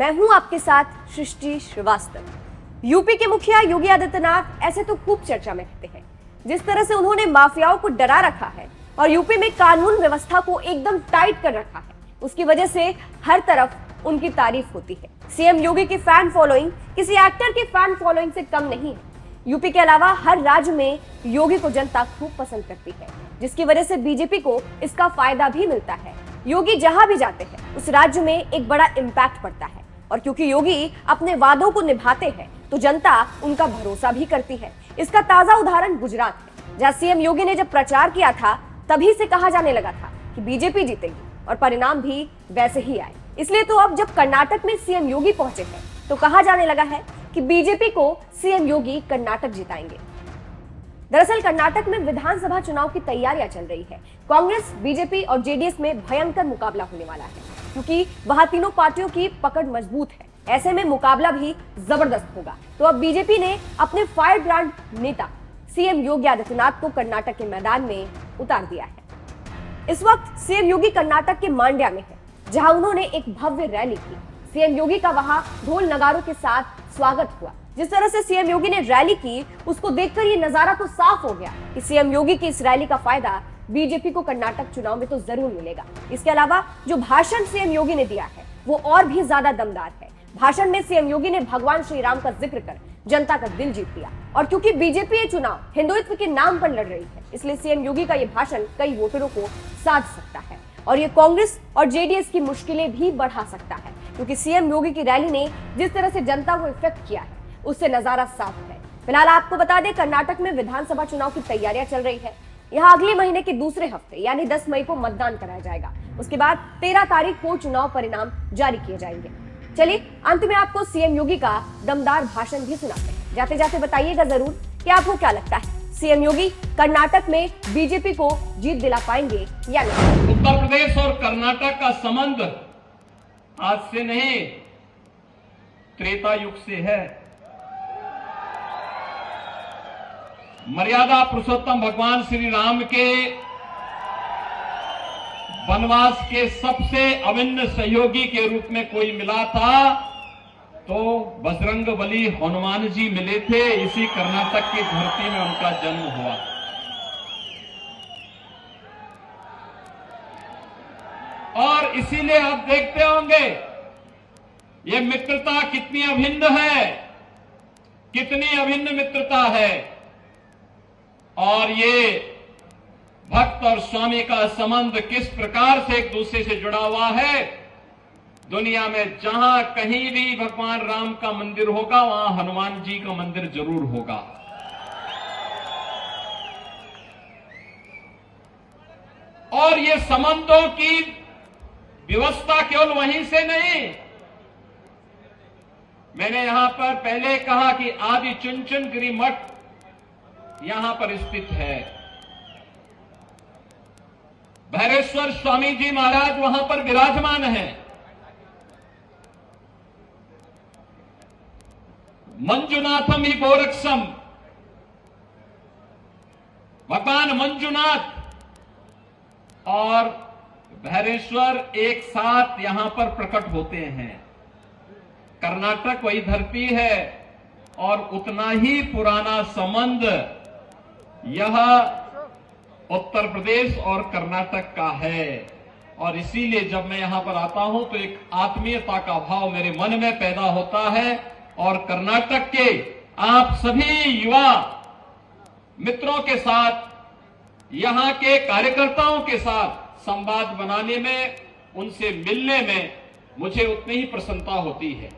मैं हूं आपके साथ सृष्टि श्रीवास्तव। यूपी के मुखिया योगी आदित्यनाथ ऐसे तो खूब चर्चा में रहते हैं। जिस तरह से उन्होंने माफियाओं को डरा रखा है और यूपी में कानून व्यवस्था को एकदम टाइट कर रखा है, उसकी वजह से हर तरफ उनकी तारीफ होती है। सीएम योगी की फैन फॉलोइंग किसी एक्टर की फैन फॉलोइंग से कम नहीं है। यूपी के अलावा हर राज्य में योगी को जनता खूब पसंद करती है, जिसकी वजह से बीजेपी को इसका फायदा भी मिलता है। योगी जहां भी जाते हैं उस राज्य में एक बड़ा इम्पैक्ट पड़ता है, और क्योंकि योगी अपने वादों को निभाते हैं तो जनता उनका भरोसा भी करती है। इसका ताजा उदाहरण गुजरात है, जहां सीएम योगी ने जब प्रचार किया था तभी से कहा जाने लगा था कि बीजेपी जीतेगी, और परिणाम भी वैसे ही आए। इसलिए तो अब जब कर्नाटक में सीएम योगी पहुंचे हैं तो कहा जाने लगा है कि बीजेपी को सीएम योगी कर्नाटक जिताएंगे। दरअसल कर्नाटक में विधानसभा चुनाव की तैयारियां चल रही है। कांग्रेस, बीजेपी और जेडीएस में भयंकर मुकाबला होने वाला है, क्योंकि वहां तीनों पार्टियों की पकड़ मजबूत है। ऐसे में मुकाबला भी जबरदस्त होगा। तो अब बीजेपी ने अपने फायर ब्रांड नेता सीएम योगी आदित्यनाथ को कर्नाटक के मैदान में उतार दिया है। इस वक्त सीएम योगी कर्नाटक के मांड्या में है, जहां उन्होंने एक भव्य रैली की। सीएम योगी का वहां ढोल नगारों के साथ स्वागत हुआ। जिस तरह से सीएम योगी ने रैली की, उसको देखकर ये नजारा तो साफ हो गया कि सीएम योगी की इस रैली का फायदा बीजेपी को कर्नाटक चुनाव में तो जरूर मिलेगा। इसके अलावा जो भाषण सीएम योगी ने दिया है वो और भी ज्यादा दमदार है। भाषण में सीएम योगी ने भगवान श्री राम का जिक्र कर जनता का दिल जीत लिया, और क्योंकि बीजेपी ये चुनाव हिंदुत्व के नाम पर लड़ रही है, इसलिए सीएम योगी का ये भाषण कई वोटरों को साध सकता है, और ये कांग्रेस और जेडीएस की मुश्किलें भी बढ़ा सकता है, क्योंकि सीएम योगी की रैली ने जिस तरह से जनता को इफेक्ट किया है उससे नजारा साफ है। फिलहाल आपको बता दें, कर्नाटक में विधानसभा चुनाव की तैयारियां चल रही है। यहाँ अगले महीने के दूसरे हफ्ते यानी 10 मई को मतदान कराया जाएगा। उसके बाद 13 तारीख को चुनाव परिणाम जारी किए जाएंगे। चलिए अंत में आपको सीएम योगी का दमदार भाषण भी सुनाते हैं। जाते जाते बताइएगा जरूर कि आपको क्या लगता है, सीएम योगी कर्नाटक में बीजेपी को जीत दिला पाएंगे या नहीं। उत्तर प्रदेश और कर्नाटक का संबंध आज से नहीं, त्रेता युग से है। मर्यादा पुरुषोत्तम भगवान श्री राम के वनवास के सबसे अभिन्न सहयोगी के रूप में कोई मिला था तो बजरंगबली हनुमान जी मिले थे। इसी कर्नाटक की धरती में उनका जन्म हुआ। और इसीलिए आप देखते होंगे ये मित्रता कितनी अभिन्न है, कितनी अभिन्न मित्रता है। और ये भक्त और स्वामी का संबंध किस प्रकार से एक दूसरे से जुड़ा हुआ है। दुनिया में जहां कहीं भी भगवान राम का मंदिर होगा वहां हनुमान जी का मंदिर जरूर होगा। और ये संबंधों की व्यवस्था केवल वहीं से नहीं, मैंने यहां पर पहले कहा कि आदि चुनचुन गिरी मठ यहां पर स्थित है। भैरेश्वर स्वामी जी महाराज वहां पर विराजमान हैं। मंजुनाथम ही गोरक्षम, भगवान मंजुनाथ और भैरेश्वर एक साथ यहां पर प्रकट होते हैं। कर्नाटक वही धरती है और उतना ही पुराना संबंध यह उत्तर प्रदेश और कर्नाटक का है। और इसीलिए जब मैं यहां पर आता हूं तो एक आत्मीयता का भाव मेरे मन में पैदा होता है। और कर्नाटक के आप सभी युवा मित्रों के साथ, यहां के कार्यकर्ताओं के साथ संवाद बनाने में, उनसे मिलने में मुझे उतनी ही प्रसन्नता होती है।